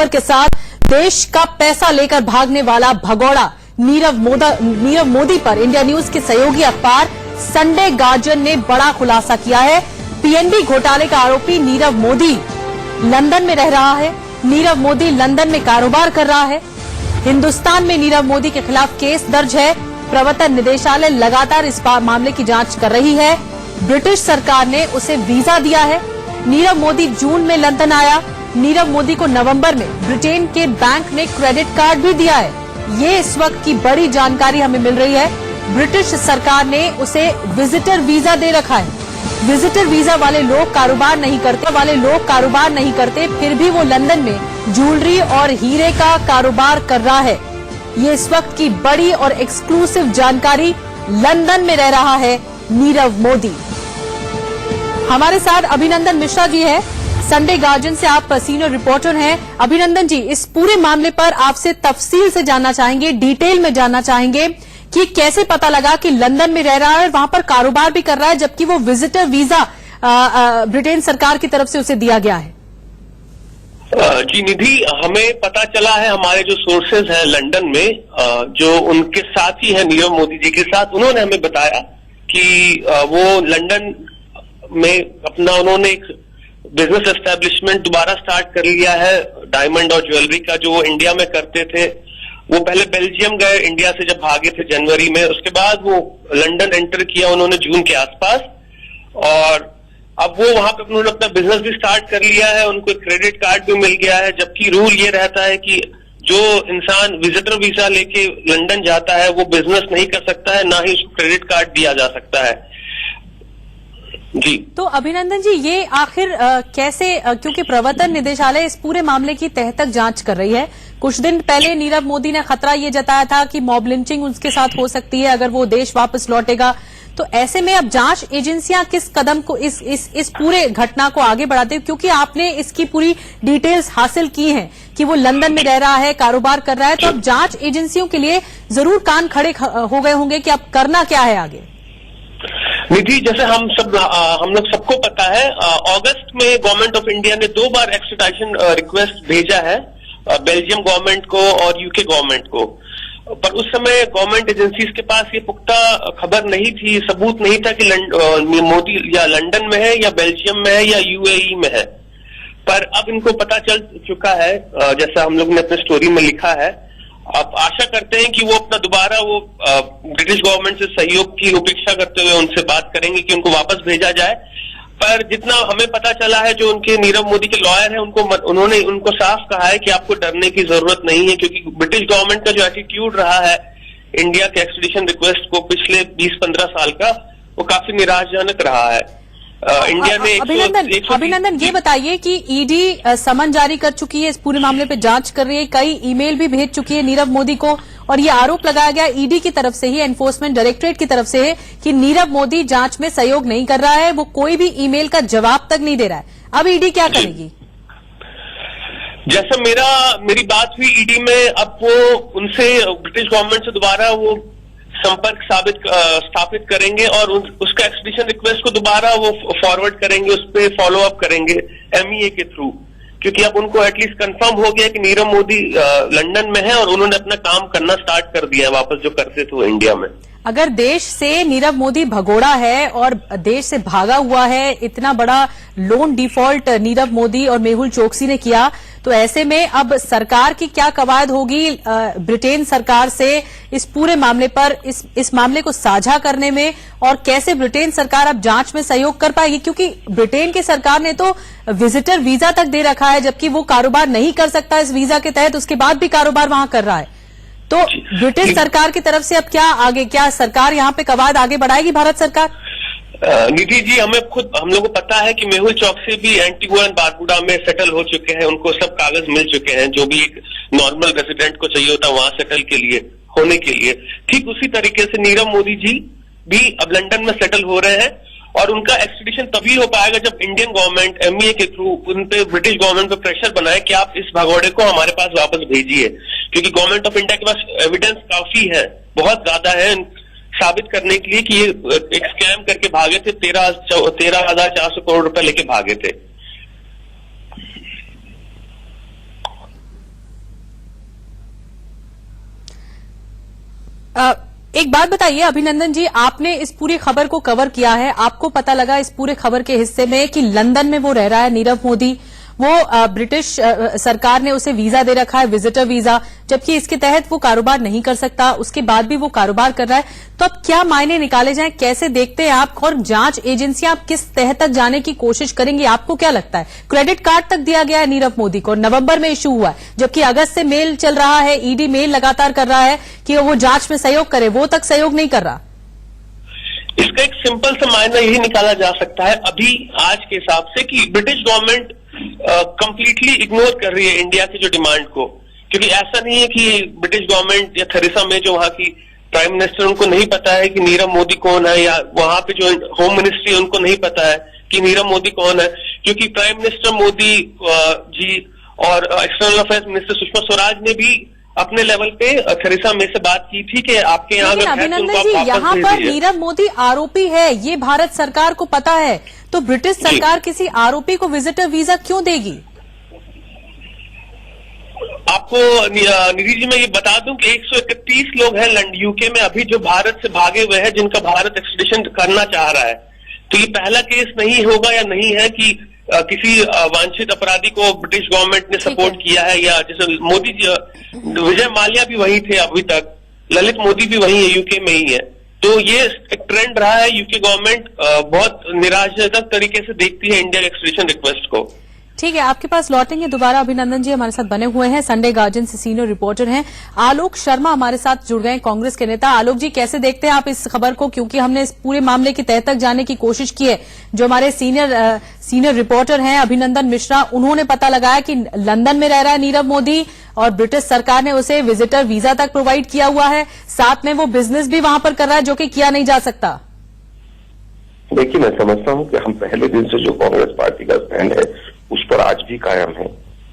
अकबर के साथ देश का पैसा लेकर भागने वाला भगोड़ा नीरव मोदी पर इंडिया न्यूज के सहयोगी अखबार संडे गार्जियन ने बड़ा खुलासा किया है। पीएनबी घोटाले का आरोपी नीरव मोदी लंदन में रह रहा है। नीरव मोदी लंदन में कारोबार कर रहा है। हिंदुस्तान में नीरव मोदी के खिलाफ केस दर्ज है। प्रवर्तन निदेशालय लगातार इस मामले की जांच कर रही है। ब्रिटिश सरकार ने उसे वीजा दिया है। नीरव मोदी जून में लंदन आया। नीरव मोदी को नवंबर में ब्रिटेन के बैंक ने क्रेडिट कार्ड भी दिया है। ये इस वक्त की बड़ी जानकारी हमें मिल रही है। ब्रिटिश सरकार ने उसे विजिटर वीजा दे रखा है। विजिटर वीजा वाले लोग कारोबार नहीं करते, फिर भी वो लंदन में ज्वेलरी और हीरे का कारोबार कर रहा है। ये इस वक्त की बड़ी और एक्सक्लूसिव जानकारी। लंदन में रह रहा है नीरव मोदी। हमारे साथ अभिनंदन मिश्रा जी है, संडे गार्जियन से आप सीनियर रिपोर्टर हैं। अभिनंदन जी, इस पूरे मामले पर आपसे तफसील से जानना चाहेंगे, डिटेल में जानना चाहेंगे कि कैसे पता लगा कि लंदन में रह रहा है, वहां पर कारोबार भी कर रहा है, जबकि वो विजिटर वीजा ब्रिटेन सरकार की तरफ से उसे दिया गया है। जी निधि, हमें पता चला है, हमारे जो सोर्सेज हैं लंदन में, जो उनके साथी हैं नीरव मोदी जी के साथ, उन्होंने हमें बताया कि वो लंदन में उन्होंने एक बिजनेस एस्टेब्लिशमेंट दोबारा स्टार्ट कर लिया है डायमंड और ज्वेलरी का, जो वो इंडिया में करते थे। वो पहले बेल्जियम गए इंडिया से जब भागे थे जनवरी में, उसके बाद वो लंदन एंटर किया उन्होंने जून के आसपास, और अब वो वहां पे उन्होंने अपना बिजनेस भी स्टार्ट कर लिया है। उनको क्रेडिट कार्ड भी मिल गया है, जबकि रूल ये रहता है कि जो इंसान विजिटर वीजा लेके लंदन जाता है वो बिजनेस नहीं कर सकता है, ना ही उसको क्रेडिट कार्ड दिया जा सकता है। जी तो अभिनंदन जी, ये आखिर कैसे, क्योंकि प्रवर्तन निदेशालय इस पूरे मामले की तह तक जांच कर रही है। कुछ दिन पहले नीरव मोदी ने खतरा ये जताया था कि मॉब लिंचिंग उसके साथ हो सकती है अगर वो देश वापस लौटेगा। तो ऐसे में अब जांच एजेंसियां किस कदम को इस पूरे घटना को आगे बढ़ाते हैं, क्योंकि आपने इसकी पूरी डिटेल्स हासिल की हैं कि वो लंदन में रह रहा है, कारोबार कर रहा है, तो अब जांच एजेंसियों के लिए जरूर कान खड़े हो गए होंगे कि अब करना क्या है आगे। निधि, जैसे हम लोग सबको पता है, अगस्त में गवर्नमेंट ऑफ इंडिया ने 2 बार एक्स्ट्राडिशन रिक्वेस्ट भेजा है बेल्जियम गवर्नमेंट को और यूके गवर्नमेंट को, पर उस समय गवर्नमेंट एजेंसीज के पास ये पुख्ता खबर नहीं थी, सबूत नहीं था कि मोदी या लंदन में है या बेल्जियम में है या यूएई में है। पर अब इनको पता चल चुका है, जैसा हम लोग ने अपने स्टोरी में लिखा है। आप आशा करते हैं कि वो अपना दोबारा वो ब्रिटिश गवर्नमेंट से सहयोग की उपेक्षा करते हुए उनसे बात करेंगे कि उनको वापस भेजा जाए। पर जितना हमें पता चला है, जो उनके नीरव मोदी के लॉयर हैं उन्होंने उनको साफ कहा है कि आपको डरने की जरूरत नहीं है, क्योंकि ब्रिटिश गवर्नमेंट का जो एटीट्यूड रहा है इंडिया के एक्सट्रेडिशन रिक्वेस्ट को पिछले 20-15 साल का, वो काफी निराशाजनक रहा है। इंडिया ने अभिनंदन, ये बताइए कि ईडी समन जारी कर चुकी है, इस पूरे मामले पे जांच कर रही है, कई ईमेल भी भेज चुकी है नीरव मोदी को, और ये आरोप लगाया गया ईडी की तरफ से ही, एनफोर्समेंट डायरेक्टरेट की तरफ से है कि नीरव मोदी जांच में सहयोग नहीं कर रहा है, वो कोई भी ईमेल का जवाब तक नहीं दे रहा है। अब ईडी क्या करेगी? जैसा मेरी बात हुई ईडी में, अब वो उनसे ब्रिटिश गवर्नमेंट से दोबारा वो संपर्क स्थापित करेंगे और उसका एक्सट्रेडिशन रिक्वेस्ट को दोबारा वो फॉरवर्ड करेंगे, उस पर फॉलो अप करेंगे एमईए के थ्रू, क्योंकि अब उनको एटलीस्ट कंफर्म हो गया कि नीरव मोदी लंदन में है और उन्होंने अपना काम करना स्टार्ट कर दिया है वापस, जो करते थे वो इंडिया में। अगर देश से नीरव मोदी भगोड़ा है और देश से भागा हुआ है, इतना बड़ा लोन डिफॉल्ट नीरव मोदी और मेहुल चोकसी ने किया, तो ऐसे में अब सरकार की क्या कवायद होगी ब्रिटेन सरकार से इस पूरे मामले पर, इस मामले को साझा करने में, और कैसे ब्रिटेन सरकार अब जांच में सहयोग कर पाएगी? क्योंकि ब्रिटेन की सरकार ने तो विजिटर वीजा तक दे रखा है, जबकि वो कारोबार नहीं कर सकता इस वीजा के तहत, उसके बाद भी कारोबार वहां कर रहा है। तो ब्रिटिश सरकार की तरफ से अब क्या सरकार यहाँ पे कवायद आगे बढ़ाएगी भारत सरकार? निधि जी, हम लोगों को पता है कि मेहुल चोकसी भी एंटीगुआ एंड बारबुडा में सेटल हो चुके हैं, उनको सब कागज मिल चुके हैं जो भी एक नॉर्मल रेजिडेंट को चाहिए होता वहां सेटल होने के लिए। ठीक उसी तरीके से नीरव मोदी जी भी अब लंदन में सेटल हो रहे हैं, और उनका एक्सट्रेडिशन तभी हो पाएगा जब इंडियन गवर्नमेंट एमईए के थ्रू उन पे ब्रिटिश गवर्नमेंट पे प्रेशर बनाए कि आप इस भगोड़े को हमारे पास वापस भेजिए, क्योंकि गवर्नमेंट ऑफ इंडिया के पास एविडेंस काफी है, बहुत ज्यादा है, साबित करने के लिए कि ये एक स्कैम करके भागे थे, 13,400 करोड़ रुपए लेके भागे थे। एक बात बताइए अभिनंदन जी, आपने इस पूरी खबर को कवर किया है, आपको पता लगा इस पूरे खबर के हिस्से में कि लंदन में वो रह रहा है नीरव मोदी, वो ब्रिटिश सरकार ने उसे वीजा दे रखा है, विजिटर वीजा, जबकि इसके तहत वो कारोबार नहीं कर सकता, उसके बाद भी वो कारोबार कर रहा है। तो अब क्या मायने निकाले जाएं, कैसे देखते हैं आप, और जांच एजेंसियां आप किस तह तक जाने की कोशिश करेंगी, आपको क्या लगता है? क्रेडिट कार्ड तक दिया गया है नीरव मोदी को, नवंबर में इश्यू हुआ है, जबकि अगस्त से मेल चल रहा है, ईडी मेल लगातार कर रहा है कि वो जांच में सहयोग करे, वो तक सहयोग नहीं कर रहा। इसका एक सिंपल सा मायना यही निकाला जा सकता है अभी आज के हिसाब से कि ब्रिटिश गवर्नमेंट कंप्लीटली इग्नोर कर रही है इंडिया की जो डिमांड को, क्योंकि ऐसा नहीं है कि ब्रिटिश गवर्नमेंट या थेरेसा मे जो वहां की प्राइम मिनिस्टर, उनको नहीं पता है कि नीरव मोदी कौन है, या वहां पे जो होम मिनिस्ट्री है उनको नहीं पता है कि नीरव मोदी कौन है, क्योंकि प्राइम मिनिस्टर मोदी जी और external affairs minister Sushma Swaraj ने भी अपने लेवल पे थेरेसा मे से बात की थी कि आपके यहाँ अगर है तो अभिनंदन उनको जी, आप यहाँ वापस पर भेजिए। नीरव मोदी आरोपी है, ये भारत सरकार को पता है, तो ब्रिटिश सरकार किसी आरोपी को विजिटर वीजा क्यों देगी? आपको निधि जी मैं ये बता दूं कि 131 लोग हैं यूके में अभी जो भारत से भागे हुए हैं, जिनका भारत एक्सट्रेडिशन करना चाह रहा है। तो ये पहला केस नहीं होगा या नहीं है कि किसी वांछित अपराधी को ब्रिटिश गवर्नमेंट ने सपोर्ट किया है, या जैसे मोदी जी, विजय माल्या भी वही थे अभी तक, ललित मोदी भी वही है, यूके में ही है। तो ये एक ट्रेंड रहा है, यूके गवर्नमेंट बहुत निराशाजनक तरीके से देखती है इंडिया एक्सट्रेडिशन रिक्वेस्ट को। ठीक है, आपके पास लौटेंगे दोबारा। अभिनंदन जी हमारे साथ बने हुए हैं, संडे गार्जियन से सीनियर रिपोर्टर हैं। आलोक शर्मा हमारे साथ जुड़ गए, कांग्रेस के नेता। आलोक जी, कैसे देखते हैं आप इस खबर को, क्योंकि हमने इस पूरे मामले की तह तक जाने की कोशिश की है। जो हमारे सीनियर रिपोर्टर हैं अभिनंदन मिश्रा, उन्होंने पता लगाया कि लंदन में रह रहा है नीरव मोदी और ब्रिटिश सरकार ने उसे विजिटर वीजा तक प्रोवाइड किया हुआ है, साथ में वो बिजनेस भी वहां पर कर रहा है जो कि किया नहीं जा सकता। देखिए, मैं समझता हूं कि हम पहले दिन से जो कांग्रेस पार्टी का स्टैंड है उस पर आज भी कायम है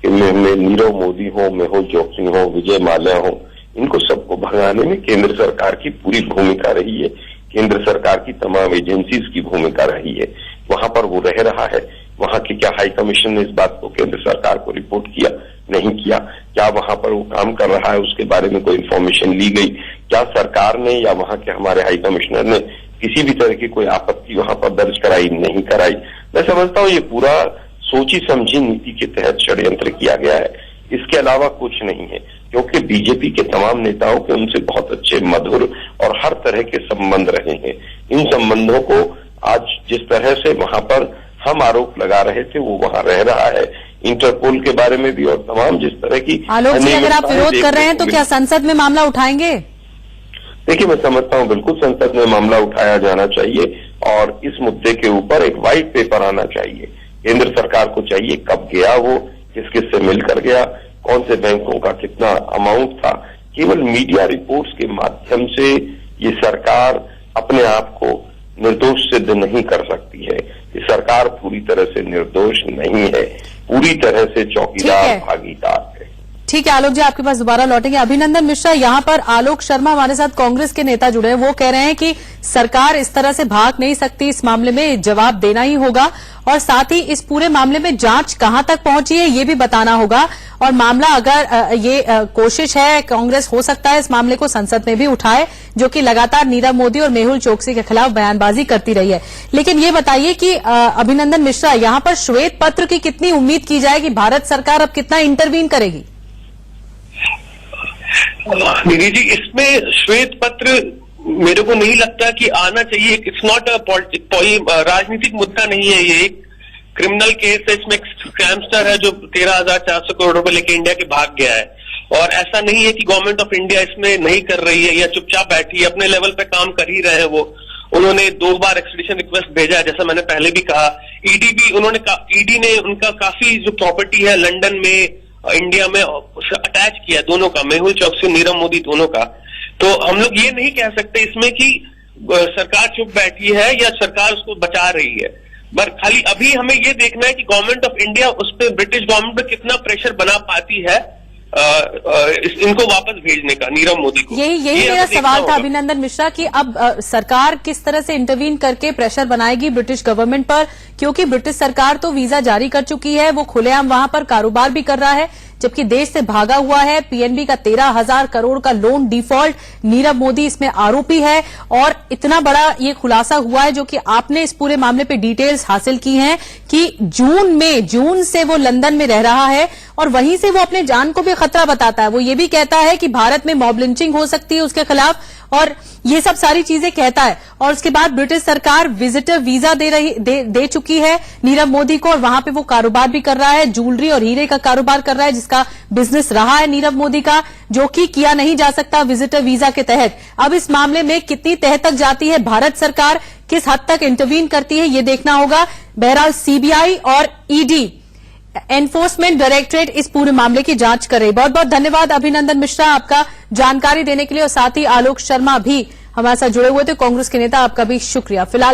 कि नीरव मोदी हो, मेहुल चोकसी हो, विजय माल्या हो, इनको सबको भगाने में केंद्र सरकार की पूरी भूमिका रही है, केंद्र सरकार की तमाम एजेंसीज की भूमिका रही है। वहां पर वो रह रहा है, वहां की क्या हाई कमीशन ने इस बात को केंद्र सरकार को रिपोर्ट किया, नहीं किया? क्या वहां पर वो काम कर रहा है उसके बारे में कोई इन्फॉर्मेशन ली गई? क्या सरकार ने या वहां के हमारे हाई कमिश्नर ने किसी भी तरह की कोई आपत्ति वहां पर दर्ज कराई, नहीं कराई? मैं समझता हूँ ये पूरा सोची समझी नीति के तहत षड्यंत्र किया गया है, इसके अलावा कुछ नहीं है। क्योंकि बीजेपी के तमाम नेताओं के उनसे बहुत अच्छे मधुर और हर तरह के संबंध रहे हैं। इन संबंधों को आज जिस तरह से वहां पर हम आरोप लगा रहे थे वो वहां रह रहा है, इंटरपोल के बारे में भी और तमाम जिस तरह की। आलोक जी, अगर आप विरोध कर रहे हैं तो क्या संसद में मामला उठाएंगे? देखिए, मैं समझता हूं बिल्कुल संसद में मामला उठाया जाना चाहिए और इस मुद्दे के ऊपर एक व्हाइट पेपर आना चाहिए। केंद्र सरकार को चाहिए कब गया वो, किस किस से मिलकर गया, कौन से बैंकों का कितना अमाउंट था। केवल मीडिया रिपोर्ट्स के माध्यम से ये सरकार अपने आप को निर्दोष सिद्ध नहीं कर सकती है। ये सरकार पूरी तरह से निर्दोष नहीं है, पूरी तरह से चौकीदार भागीदार है। ठीक है आलोक जी, आपके पास दोबारा लौटेंगे। अभिनंदन मिश्रा, यहाँ पर आलोक शर्मा हमारे साथ कांग्रेस के नेता जुड़े हैं, वो कह रहे हैं कि सरकार इस तरह से भाग नहीं सकती, इस मामले में जवाब देना ही होगा और साथ ही इस पूरे मामले में जांच कहां तक पहुंची है ये भी बताना होगा। और मामला अगर ये कोशिश है, कांग्रेस हो सकता है इस मामले को संसद में भी उठाए, जो कि लगातार नीरव मोदी और मेहुल चोकसी के खिलाफ बयानबाजी करती रही है। लेकिन ये बताइए कि अभिनंदन मिश्रा, यहाँ पर श्वेत पत्र की कितनी उम्मीद की जाए कि भारत सरकार अब कितना इंटरवीन करेगी? निधि जी, इसमें श्वेत पत्र मेरे को नहीं लगता कि आना चाहिए। इट्स नॉट अ राजनीतिक मुद्दा नहीं है, ये एक क्रिमिनल केस है। इसमें एक स्कैमस्टर है जो 13,400 करोड़ रुपए लेके इंडिया के भाग गया है, और ऐसा नहीं है कि गवर्नमेंट ऑफ इंडिया इसमें नहीं कर रही है या चुपचाप बैठी है, अपने लेवल पे काम कर ही रहे हैं वो। उन्होंने 2 बार एक्सट्रेडिशन रिक्वेस्ट भेजा है, जैसा मैंने पहले भी कहा। ईडी ने उनका काफी जो प्रॉपर्टी है लंदन में, इंडिया में अटैच किया, दोनों का, मेहुल चोकसी, नीरव मोदी, दोनों का। तो हम लोग ये नहीं कह सकते इसमें कि सरकार चुप बैठी है या सरकार उसको बचा रही है। पर खाली अभी हमें ये देखना है कि गवर्नमेंट ऑफ इंडिया उस पर, ब्रिटिश गवर्नमेंट पे कितना प्रेशर बना पाती है इनको वापस भेजने का, नीरव मोदी को। यही मेरा सवाल था अभिनंदन मिश्रा कि अब सरकार किस तरह से इंटरवीन करके प्रेशर बनाएगी ब्रिटिश गवर्नमेंट पर, क्योंकि ब्रिटिश सरकार तो वीजा जारी कर चुकी है, वो खुलेआम वहां पर कारोबार भी कर रहा है, जबकि देश से भागा हुआ है। पीएनबी का 13,000 करोड़ का लोन डिफॉल्ट, नीरव मोदी इसमें आरोपी है और इतना बड़ा ये खुलासा हुआ है, जो कि आपने इस पूरे मामले पे डिटेल्स हासिल की हैं कि जून से वो लंदन में रह रहा है और वहीं से वो अपने जान को भी खतरा बताता है। वो ये भी कहता है कि भारत में मॉब लिंचिंग हो सकती है उसके खिलाफ और ये सब सारी चीजें कहता है। और उसके बाद ब्रिटिश सरकार विजिटर वीजा दे चुकी है नीरव मोदी को और वहां पे वो कारोबार भी कर रहा है, ज्वेलरी और हीरे का कारोबार कर रहा है, जिसका बिजनेस रहा है नीरव मोदी का, जो कि किया नहीं जा सकता विजिटर वीजा के तहत। अब इस मामले में कितनी तह तक जाती है भारत सरकार, किस हद तक इंटरवीन करती है, ये देखना होगा। बहरहाल सीबीआई और ईडी एनफोर्समेंट डायरेक्टरेट इस पूरे मामले की जांच कर रही। बहुत बहुत धन्यवाद अभिनंदन मिश्रा आपका जानकारी देने के लिए और साथ ही आलोक शर्मा भी हमारे साथ जुड़े हुए थे, कांग्रेस के नेता, आपका भी शुक्रिया। फिलहाल